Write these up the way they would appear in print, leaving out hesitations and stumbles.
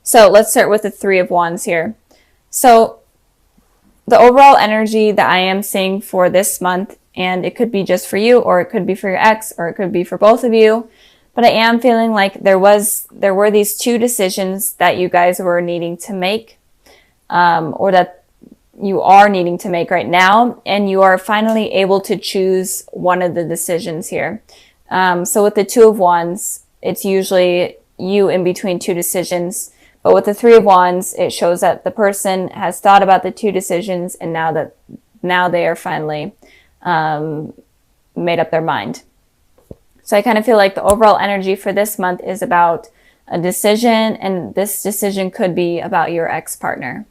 So let's start with the Three of Wands here. So the overall energy that I am seeing for this month, and it could be just for you, or it could be for your ex, or it could be for both of you, but I am feeling like there were these two decisions that you guys were needing to make, or that you are needing to make right now, and you are finally able to choose one of the decisions here. So with the Two of Wands, it's usually you in between two decisions. But with the Three of Wands, it shows that the person has thought about the two decisions, and now they are finally made up their mind. So I kind of feel like the overall energy for this month is about a decision, and this decision could be about your ex-partner.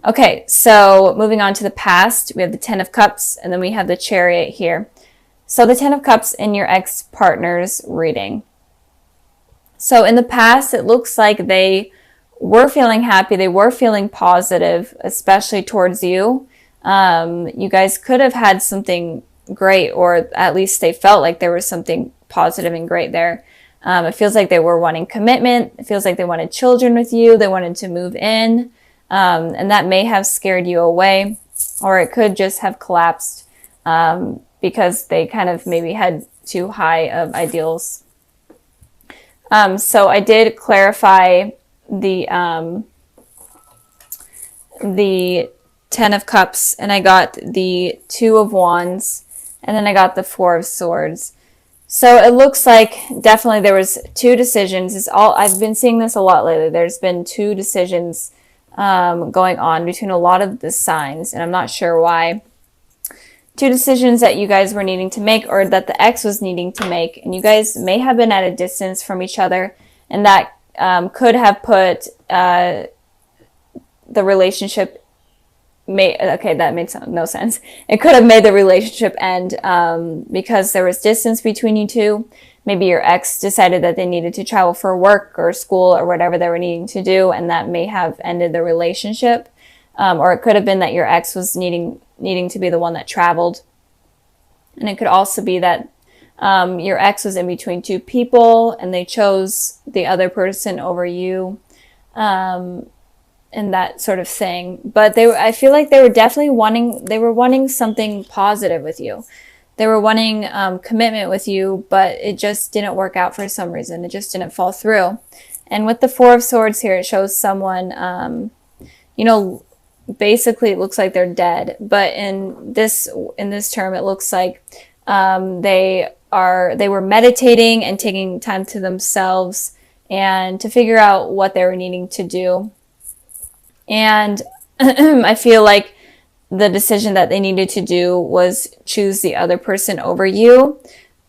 Okay, so moving on to the past, we have the Ten of Cups, and then we have the Chariot here. So the Ten of Cups in your ex-partner's reading. So in the past, it looks like they were feeling happy. They were feeling positive, especially towards you. You guys could have had something great, or at least they felt like there was something positive and great there. It feels like they were wanting commitment. It feels like they wanted children with you. They wanted to move in. And that may have scared you away, or it could just have collapsed because they kind of maybe had too high of ideals. So I did clarify the Ten of Cups, and I got the Two of Wands, and then I got the Four of Swords. So it looks like definitely there was two decisions. I've been seeing this a lot lately. There's been two decisions going on between a lot of the signs, and I'm not sure why. Two decisions that you guys were needing to make, or that the ex was needing to make, and you guys may have been at a distance from each other, and that could have put the relationship that made no sense. It could have made the relationship end because there was distance between you two. Maybe your ex decided that they needed to travel for work or school or whatever they were needing to do, and that may have ended the relationship. Or it could have been that your ex was needing to be the one that traveled. And it could also be that your ex was in between two people and they chose the other person over you, and that sort of thing. But I feel like they were definitely wanting something positive with you. They were wanting commitment with you, but it just didn't work out for some reason. It just didn't fall through. And with the Four of Swords here, it shows someone, basically it looks like they're dead. But in this term, it looks like they were meditating and taking time to themselves and to figure out what they were needing to do. And I feel like the decision that they needed to do was choose the other person over you.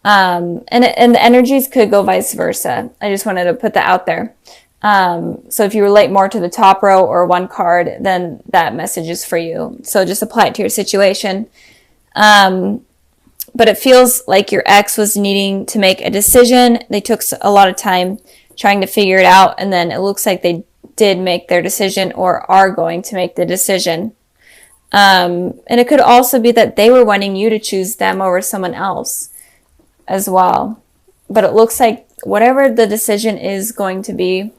And the energies could go vice versa. I just wanted to put that out there. So if you relate more to the top row or one card, then that message is for you. So just apply it to your situation. But it feels like your ex was needing to make a decision. They took a lot of time trying to figure it out. And then it looks like they did make their decision, or are going to make the decision. And it could also be that they were wanting you to choose them over someone else as well. But it looks like whatever the decision is going to be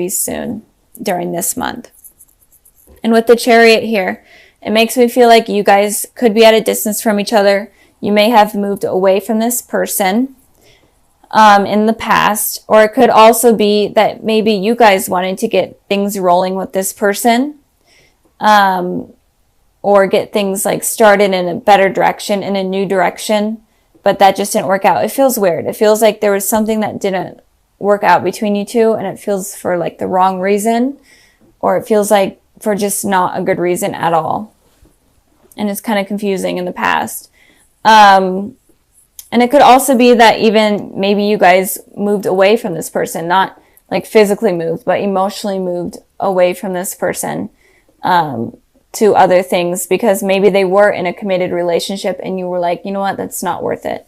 soon during this month. And with the Chariot here, it makes me feel like you guys could be at a distance from each other. You may have moved away from this person in the past, or it could also be that maybe you guys wanted to get things rolling with this person, or get things like started in a better direction, in a new direction, but that just didn't work out. It feels weird. It feels like there was something that didn't work out between you two, and it feels for like the wrong reason, or it feels like for just not a good reason at all. And it's kind of confusing in the past. And it could also be that even maybe you guys moved away from this person, not like physically moved, but emotionally moved away from this person to other things, because maybe they were in a committed relationship and you were like, you know what, that's not worth it.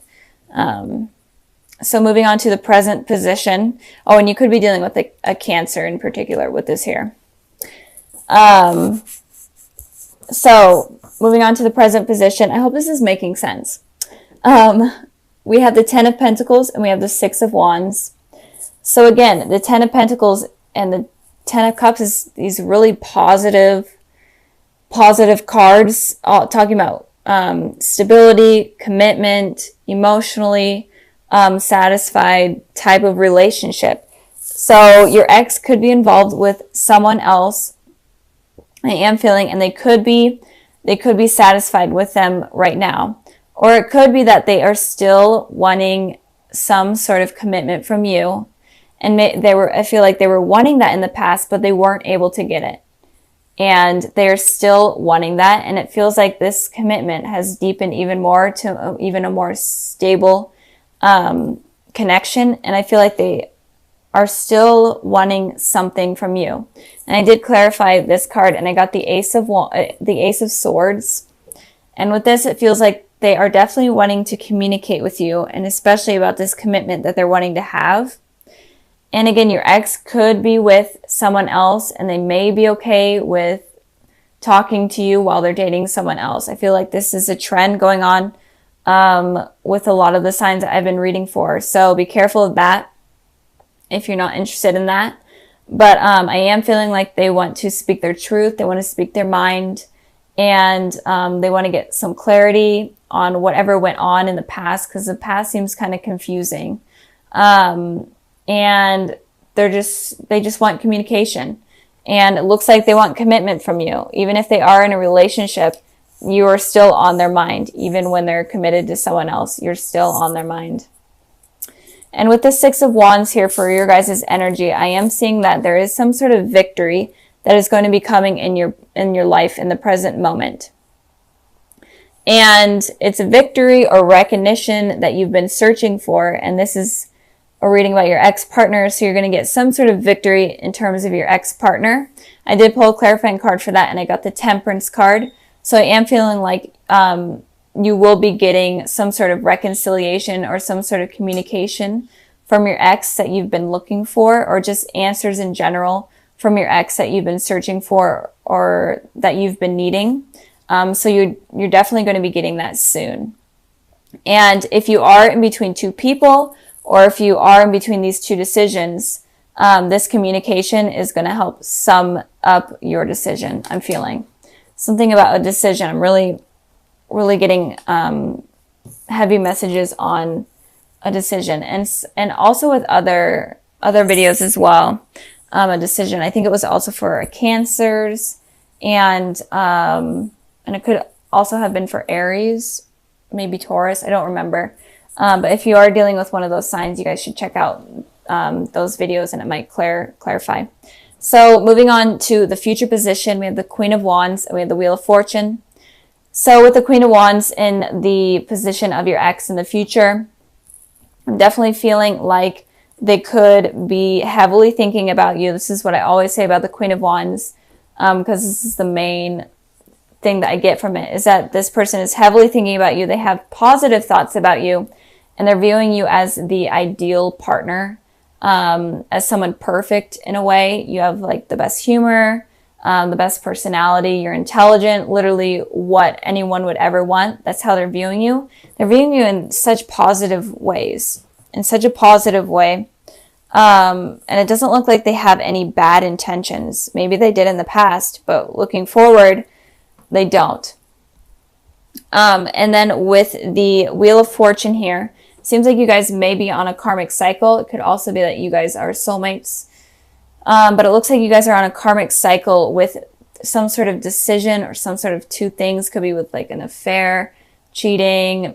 So moving on to the present position. Oh, and you could be dealing with a Cancer in particular with this here. So moving on to the present position. I hope this is making sense. We have the Ten of Pentacles and we have the Six of Wands. So again, the Ten of Pentacles and the Ten of Cups is these really positive cards, all talking about stability, commitment, emotionally satisfied type of relationship. So your ex could be involved with someone else, I am feeling, and they could be satisfied with them right now. Or it could be that they are still wanting some sort of commitment from you. And I feel like they were wanting that in the past, but they weren't able to get it. And they're still wanting that. And it feels like this commitment has deepened even more to even a more stable connection. And I feel like they are still wanting something from you. And I did clarify this card, and I got the Ace of Swords. And with this, it feels like they are definitely wanting to communicate with you, and especially about this commitment that they're wanting to have. And again, your ex could be with someone else, and they may be okay with talking to you while they're dating someone else. I feel like this is a trend going on with a lot of the signs that I've been reading for. So be careful of that if you're not interested in that. But I am feeling like they want to speak their truth. They want to speak their mind. And they want to get some clarity on whatever went on in the past, because the past seems kind of confusing. And they just want communication. And it looks like they want commitment from you. Even if they are in a relationship, you are still on their mind. Even when they're committed to someone else, you're still on their mind. And with the Six of Wands here for your guys' energy, I am seeing that there is some sort of victory that is going to be coming in your life in the present moment. And it's a victory or recognition that you've been searching for. And this is a reading about your ex-partner. So you're going to get some sort of victory in terms of your ex-partner. I did pull a clarifying card for that, and I got the Temperance card. So I am feeling like you will be getting some sort of reconciliation or some sort of communication from your ex that you've been looking for, or just answers in general from your ex that you've been searching for or that you've been needing. So you're definitely going to be getting that soon. And if you are in between two people, or if you are in between these two decisions, this communication is going to help sum up your decision. I'm feeling something about a decision. I'm really getting heavy messages on a decision, and also with other videos as well. A decision. I think it was also for Cancers, and it could also have been for Aries, maybe Taurus. I don't remember. But if you are dealing with one of those signs, you guys should check out those videos, and it might clarify. So moving on to the future position, we have the Queen of Wands, and we have the Wheel of Fortune. So with the Queen of Wands in the position of your ex in the future, I'm definitely feeling like they could be heavily thinking about you. This is what I always say about the Queen of Wands, because this is the main thing that I get from it, is that this person is heavily thinking about you. They have positive thoughts about you, and they're viewing you as the ideal partner, as someone perfect in a way. You have like the best humor, the best personality, you're intelligent, literally what anyone would ever want. That's how they're viewing you. They're viewing you in such positive ways, in such a positive way. And it doesn't look like they have any bad intentions. Maybe they did in the past, but looking forward, they don't. And then with the Wheel of Fortune here, seems like you guys may be on a karmic cycle. It could also be that you guys are soulmates. But it looks like you guys are on a karmic cycle with some sort of decision, or some sort of two things. Could be with like an affair, cheating,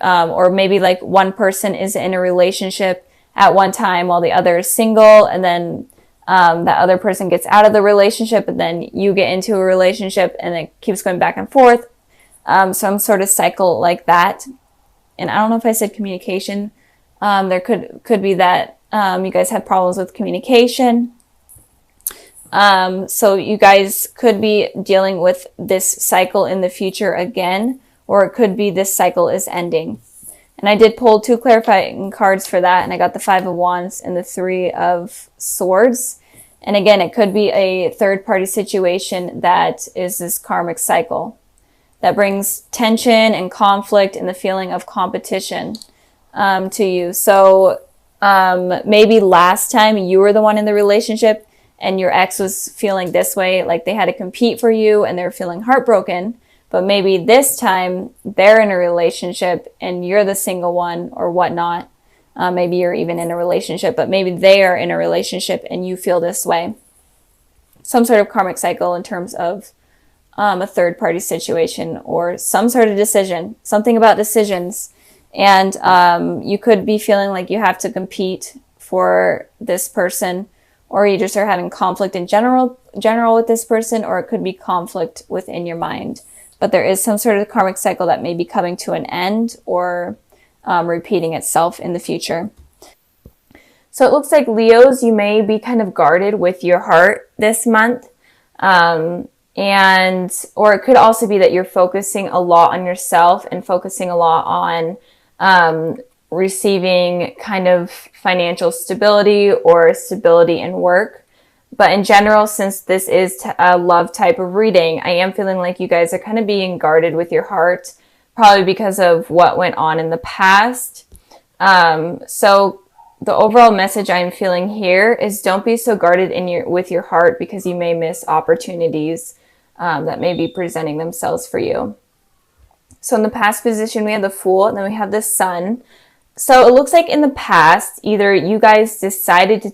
or maybe like one person is in a relationship at one time while the other is single, and then that other person gets out of the relationship, and then you get into a relationship, and it keeps going back and forth. Some sort of cycle like that. And I don't know if I said communication. There could be that you guys have problems with communication. So you guys could be dealing with this cycle in the future again, or it could be this cycle is ending. And I did pull two clarifying cards for that, and I got the Five of Wands and the Three of Swords. And again, it could be a third-party situation that is this karmic cycle that brings tension and conflict and the feeling of competition to you. So maybe last time you were the one in the relationship and your ex was feeling this way, like they had to compete for you and they're feeling heartbroken. But maybe this time they're in a relationship and you're the single one or whatnot. Maybe you're even in a relationship, but maybe they are in a relationship and you feel this way. Some sort of karmic cycle in terms of a third party situation or some sort of decision, something about decisions. And you could be feeling like you have to compete for this person, or you just are having conflict in general with this person, or it could be conflict within your mind. But there is some sort of karmic cycle that may be coming to an end or repeating itself in the future. So it looks like Leos, you may be kind of guarded with your heart this month. Or it could also be that you're focusing a lot on yourself and focusing a lot on receiving kind of financial stability or stability in work. But in general, since this is a love type of reading, I am feeling like you guys are kind of being guarded with your heart, probably because of what went on in the past. So the overall message I'm feeling here is don't be so guarded with your heart, because you may miss opportunities that may be presenting themselves for you. So in the past position, we have the Fool, and then we have the Sun. So it looks like in the past, either you guys decided to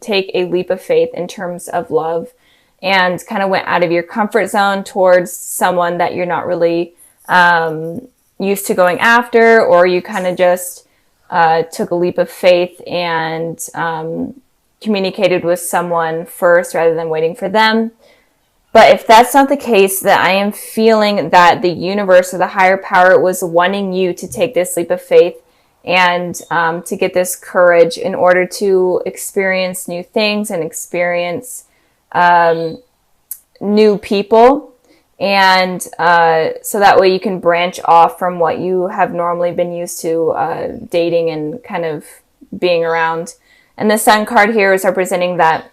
take a leap of faith in terms of love and kind of went out of your comfort zone towards someone that you're not really used to going after, or you kind of just took a leap of faith and communicated with someone first rather than waiting for them. But if that's not the case, then I am feeling that the universe or the higher power was wanting you to take this leap of faith and to get this courage in order to experience new things and experience new people. And so that way you can branch off from what you have normally been used to dating and kind of being around. And the Sun card here is representing that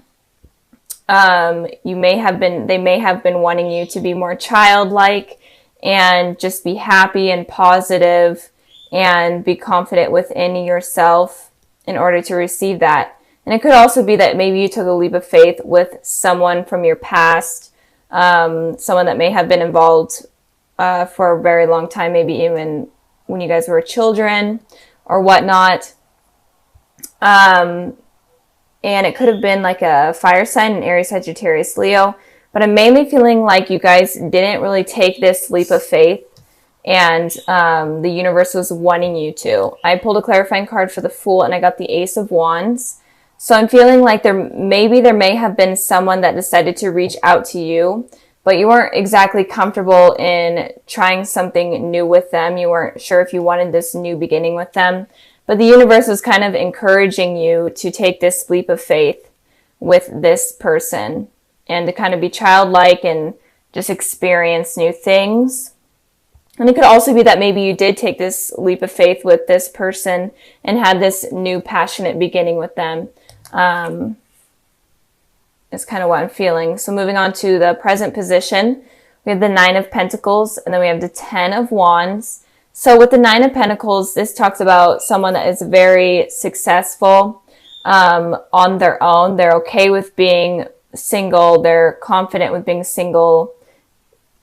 they may have been wanting you to be more childlike and just be happy and positive and be confident within yourself in order to receive that. And it could also be that maybe you took a leap of faith with someone from your past, someone that may have been involved for a very long time, maybe even when you guys were children or whatnot. And it could have been like a fire sign, an Aries, Sagittarius, Leo. But I'm mainly feeling like you guys didn't really take this leap of faith, and the universe was wanting you to. I pulled a clarifying card for the Fool, and I got the Ace of Wands. So I'm feeling like there may have been someone that decided to reach out to you, but you weren't exactly comfortable in trying something new with them. You weren't sure if you wanted this new beginning with them. But the universe was kind of encouraging you to take this leap of faith with this person and to kind of be childlike and just experience new things. And it could also be that maybe you did take this leap of faith with this person and had this new passionate beginning with them. Is kind of what I'm feeling. So moving on to the present position, we have the Nine of Pentacles, and then we have the Ten of Wands. So with the Nine of Pentacles, this talks about someone that is very successful on their own. They're okay with being single. They're confident with being single.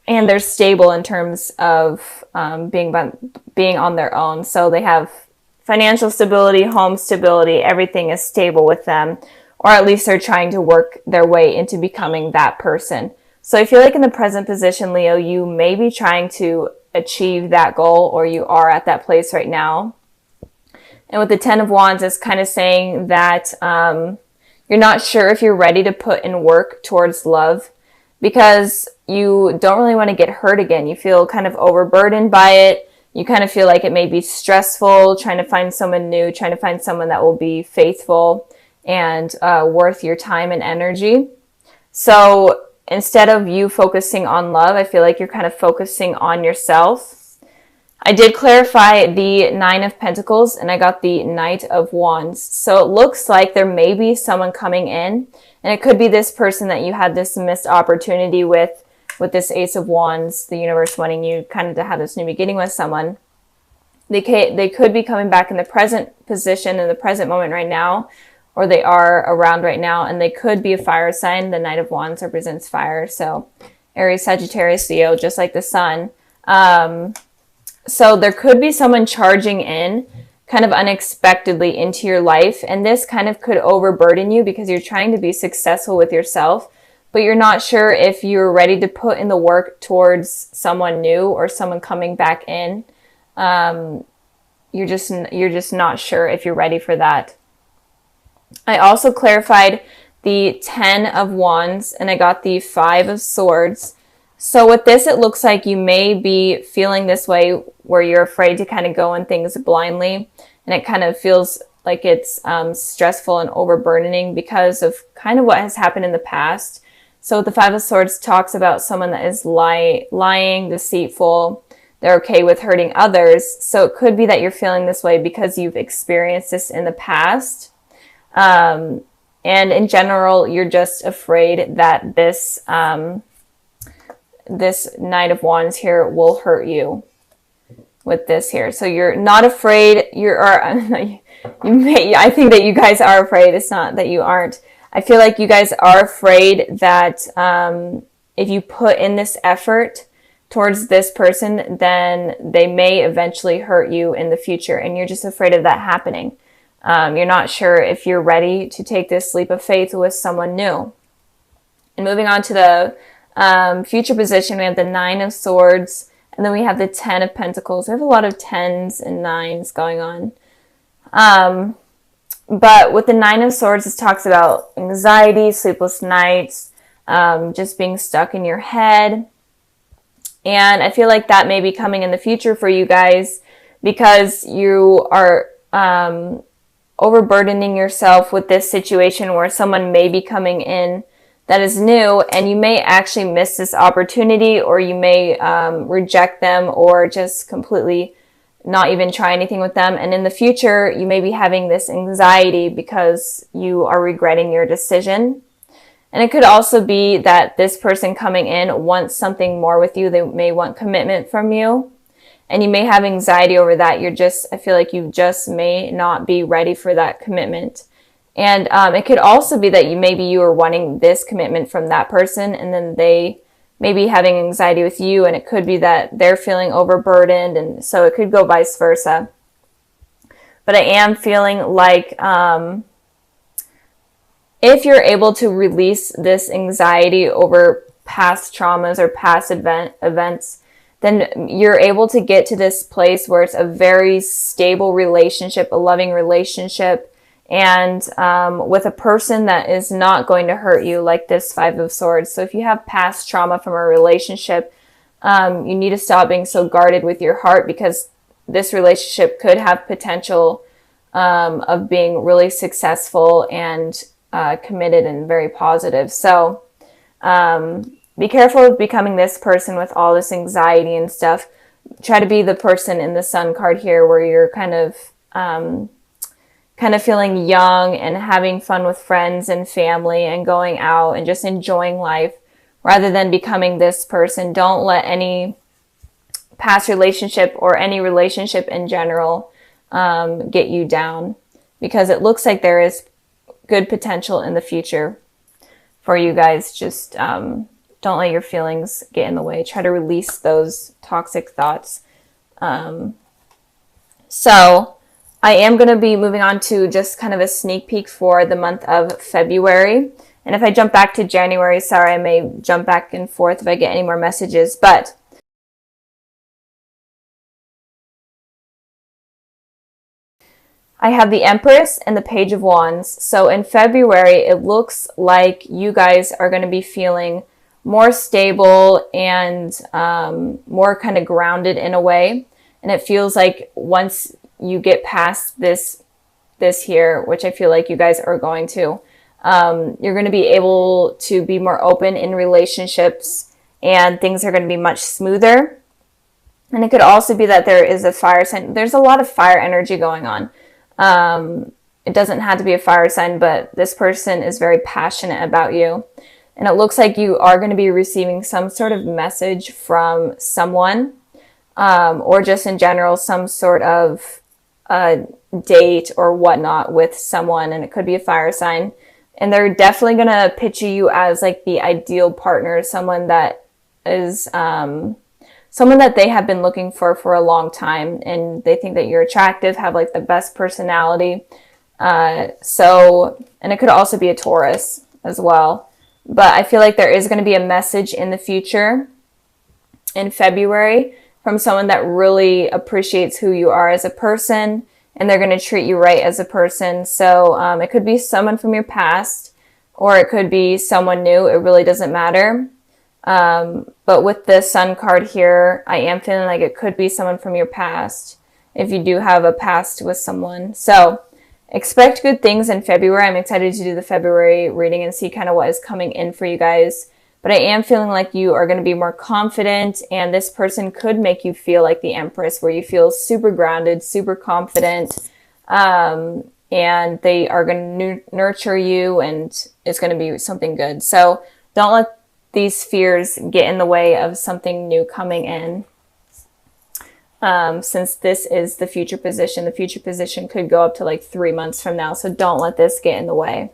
And they're stable in terms of being on their own. So they have financial stability, home stability. Everything is stable with them. Or at least they're trying to work their way into becoming that person. So I feel like in the present position, Leo, you may be trying to achieve that goal, or you are at that place right now. And with the Ten of Wands, it's kind of saying that you're not sure if you're ready to put in work towards love, because you don't really want to get hurt again. You feel kind of overburdened by it. You kind of feel like it may be stressful, trying to find someone new, trying to find someone that will be faithful and worth your time and energy. So instead of you focusing on love, I feel like you're kind of focusing on yourself. I did clarify the Nine of Pentacles, and I got the Knight of Wands. So it looks like there may be someone coming in, and it could be this person that you had this missed opportunity with this Ace of Wands, the universe wanting you kind of to have this new beginning with someone. They could be coming back in the present position, in the present moment right now, or they are around right now, and they could be a fire sign. The Knight of Wands represents fire, so Aries, Sagittarius, Leo, just like the sun. So there could be someone charging in kind of unexpectedly into your life, and this kind of could overburden you because you're trying to be successful with yourself, but you're not sure if you're ready to put in the work towards someone new or someone coming back in. You're just not sure if you're ready for that. I also clarified the 10 of Wands, and I got the 5 of Swords. So with this, it looks like you may be feeling this way where you're afraid to kind of go in things blindly, and it kind of feels like it's stressful and overburdening because of kind of what has happened in the past. So the 5 of Swords talks about someone that is lying, deceitful. They're okay with hurting others. So it could be that you're feeling this way because you've experienced this in the past. And in general, you're just afraid that this Knight of Wands here will hurt you with this here. So you're not afraid. I think that you guys are afraid. It's not that you aren't. I feel like you guys are afraid that if you put in this effort towards this person, then they may eventually hurt you in the future. And you're just afraid of that happening. You're not sure if you're ready to take this leap of faith with someone new. And moving on to the future position, we have the 9 of Swords, and then we have the 10 of Pentacles. We have a lot of 10s and 9s going on. But with the 9 of Swords, it talks about anxiety, sleepless nights, just being stuck in your head. And I feel like that may be coming in the future for you guys because you are overburdening yourself with this situation where someone may be coming in that is new, and you may actually miss this opportunity, or you may reject them or just completely not even try anything with them. And in the future, you may be having this anxiety because you are regretting your decision. And it could also be that this person coming in wants something more with you. They may want commitment from you, and you may have anxiety over that. I feel like you just may not be ready for that commitment. And it could also be that you are wanting this commitment from that person, and then they may be having anxiety with you, and it could be that they're feeling overburdened, and so it could go vice versa. But I am feeling like if you're able to release this anxiety over past traumas or past events, then you're able to get to this place where it's a very stable relationship, a loving relationship, and with a person that is not going to hurt you, like this 5 of Swords. So if you have past trauma from a relationship, you need to stop being so guarded with your heart, because this relationship could have potential of being really successful and committed and very positive. So be careful of becoming this person with all this anxiety and stuff. Try to be the person in the Sun card here where you're kind of feeling young and having fun with friends and family and going out and just enjoying life, rather than becoming this person. Don't let any past relationship or any relationship in general get you down, because it looks like there is good potential in the future for you guys. Just don't let your feelings get in the way. Try to release those toxic thoughts. So I am going to be moving on to just kind of a sneak peek for the month of February. And if I jump back to January, sorry, I may jump back and forth if I get any more messages. But I have the Empress and the Page of Wands. So in February, it looks like you guys are going to be feeling more stable and more kind of grounded in a way. And it feels like once you get past this here, which I feel like you guys are going to, you're going to be able to be more open in relationships, and things are going to be much smoother. And it could also be that there is a fire sign. There's a lot of fire energy going on. It doesn't have to be a fire sign, but this person is very passionate about you. And it looks like you are going to be receiving some sort of message from someone. or just in general, some sort of date or whatnot with someone, and it could be a fire sign. And they're definitely going to picture you as like the ideal partner, someone that is someone that they have been looking for a long time, and they think that you're attractive, have like the best personality. And it could also be a Taurus as well. But I feel like there is going to be a message in the future in February from someone that really appreciates who you are as a person, and they're going to treat you right as a person. So it could be someone from your past, or it could be someone new. It really doesn't matter. But with the Sun card here, I am feeling like it could be someone from your past, if you do have a past with someone. So expect good things in February. I'm excited to do the February reading and see kind of what is coming in for you guys. But I am feeling like you are going to be more confident, and this person could make you feel like the Empress, where you feel super grounded, super confident, and they are going to nurture you, and it's going to be something good. So don't let these fears get in the way of something new coming in. Since this is the future position could go up to like 3 months from now. So don't let this get in the way.